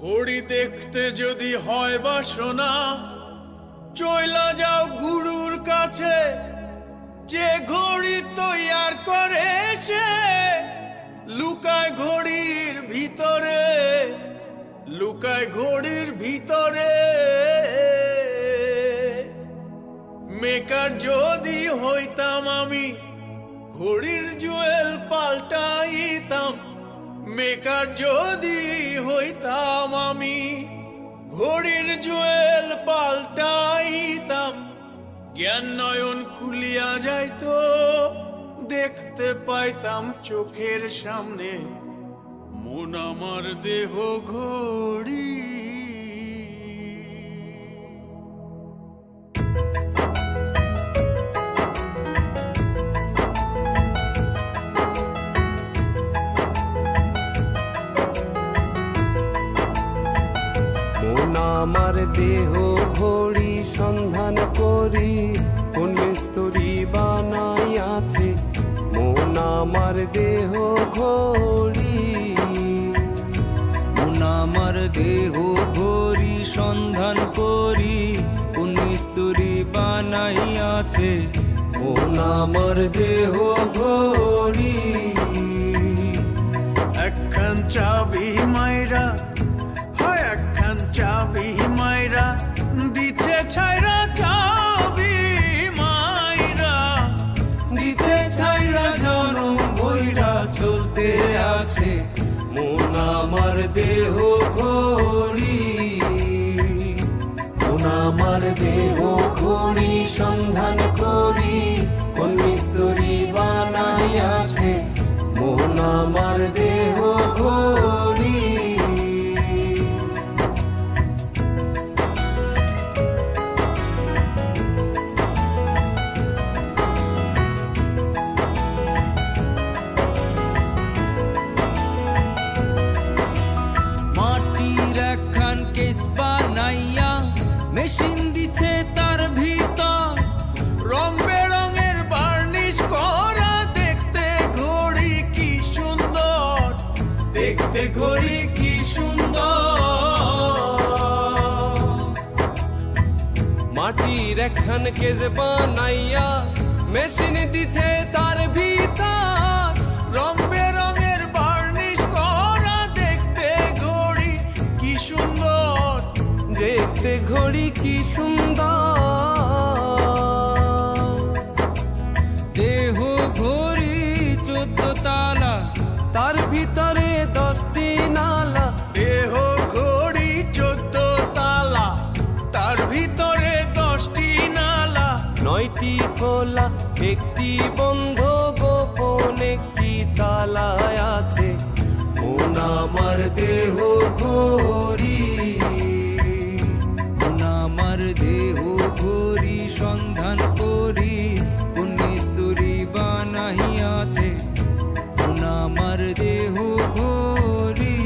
ঘড়ি দেখতে যদি হয় বাসনা, চইলা যাও গুরুর কাছে। যে ঘড়ি তৈয়ার করে সে লুকায় ঘড়ির ভিতরে, লুকায় ঘড়ির ভিতরে। মেকার যদি হইতাম আমি, ঘড়ির জুয়েল পাল্টাইতাম। মেকার যদি হইতাম আমি, ঘড়ির জুয়েল পাল্টাইতাম। জ্ঞান নয়ন খুলিয়া যাইতো, দেখতে পাইতাম চোখের সামনে মন আমার দেহ ঘড়ি। মন আমার দেহ ঘড়ি সন্ধান করি, কোন মিস্তুরি বানাইয়াছে মন আমার দেহ ঘড়ি। মন আমার দেহ ঘড়ি সন্ধান করি, কোন মিস্তুরি বানাইয়াছে মন আমার দেহ ঘড়ি। একখান চাবি মাইরা, হয় একখান চাবি মাইরা দিছে ছাইরা। চাবি মাইরা দিছে ছাইরা জনম বইরা চলতে আছে মন আমার দেহ ঘড়ি। মন আমার দেহ ঘড়ি সন্ধান করি, কোন মিস্তুরি বানাইয়াছে মন আমার দেহ ঘড়ি। মাটির একখান কেস বানাইয়া মেশিন দিছে তার ভিতর, রং বেরঙের বার্নিশ করা। দেখতে ঘড়ি কি সুন্দর, দেখতে ঘড়ি কি সুন্দর। মাটির একখান কেজ বানাইয়া মেশিন দিছে তার ভিতর, রং বেরঙের বার্নিশ করা। দেখতে ঘড়ি কি সুন্দর, দেখতে ঘড়ি কি সুন্দর। দেহ ঘড়ি 14 তালা, তার ভিতরে 10টি নালা। দেহ ঘড়ি 14 তালা, তার ভিতরে 10টি নালা। 9টি খোলা, 1টি বন্ধ, গোপন 1টি তালায় আছে মন আমার দেহ ঘড়ি। মন আমার দেহ ঘড়ি সন্ধান করি, কোন মিস্তুরি বানাইয়াছে মন আমার দেহ ঘড়ি।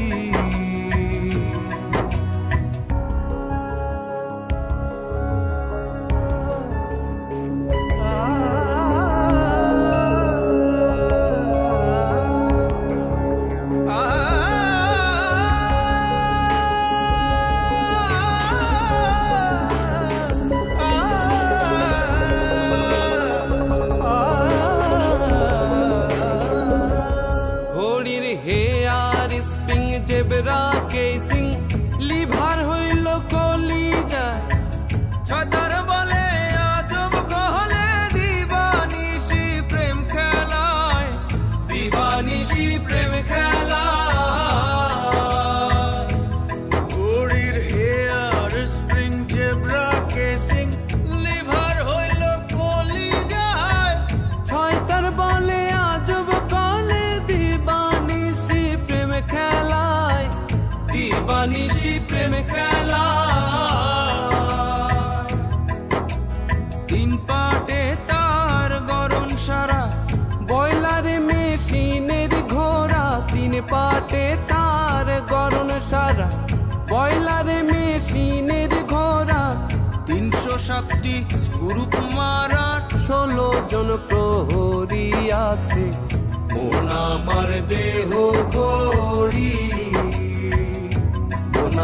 ঘড়ির hair spring zebra casing, lever হইল কলিজায়। ছতার বলে আজব কহলে দিবানিশি প্রেম খেলায়, দিবানিশি প্রেম খেলায়। ঘড়ির hair spring zebra casing, lever হইল কলিজায়। ছয়তার বলে আজব কলে দিবানিশি প্রেম খেলায়, দিবানিশি প্রেম খেলায়। 3 পাটে তার গরম সারা, বয়লারে মেশিনের ঘোড়া। 3 পাটে তার গরম সারা, বয়লারে মেশিনের ঘোড়া। 307টি স্ক্রুপ মারা, 16 জন প্রহরী আছে মন আমার দেহ ঘড়ি। মন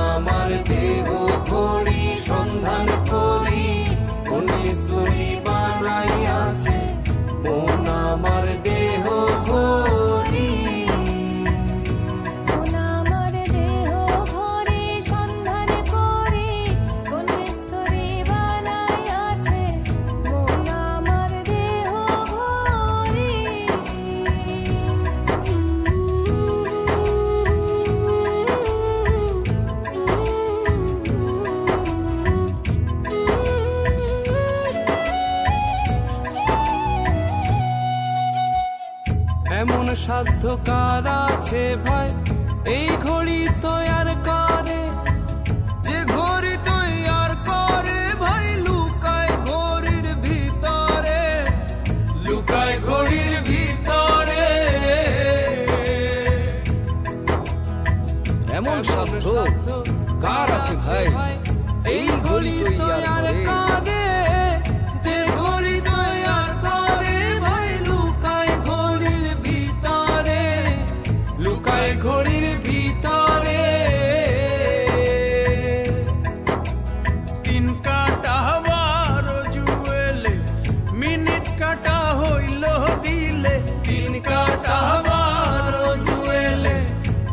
সাধ্য কার আছে ভাই এই ঘড়ি তৈয়ার করে? যে ঘড়ি তৈয়ার করে ভাই লুকায় ঘড়ির ভিতরে, লুকায় ঘড়ির ভিতরে। এমন সাধ্য কার আছে ভাই এই ঘড়ি তৈয়ার করে? যে ঘড়ি তৈয়ার করে ভাই লুকায় ঘড়ির ভিতরে, লুকায় ঘড়ির ভিতরে। তিন কাটা বারো জুয়েলে মিনিট কাটা হইল দিলে, তিন কাটা বারো জুয়েলে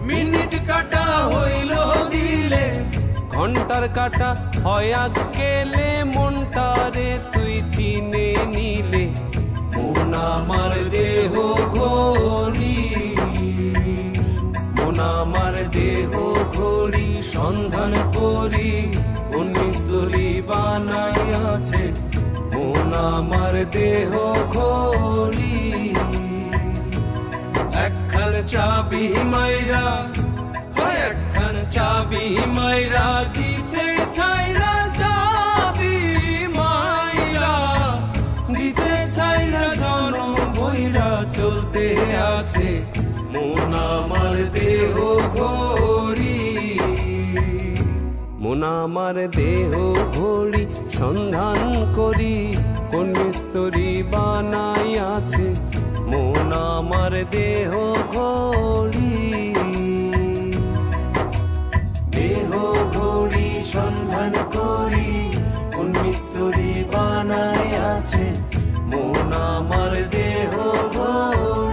মিনিট কাটা হইল দিলে, ঘন্টার কাটা হয় গেলে মনটারে তুই চিনে নিলে। মন আমার দেহ ঘড়ি, মন আমার দেহ ঘড়ি সন্ধান করি কোন মিস্ত্রি বানাইয়াছে। মন আমার দেহ ঘড়ি একখান চাবি মাইরা, একখান চাবি মাইরা দিছে ছাইরা, চাবি মাইরা দিছে ছাইরা জন বইরা চলতে আছে মন আমার দেহ ঘড়ি। মন আমার দেহ ঘড়ি সন্ধান করি কোন মিস্ত্রি বানাইয়াছে। মন আমার দেহ ঘড়ি, দেহ ঘড়ি সন্ধান করি কোন মিস্ত্রি বানাইয়াছে। মন আমার দেহ ঘড়ি।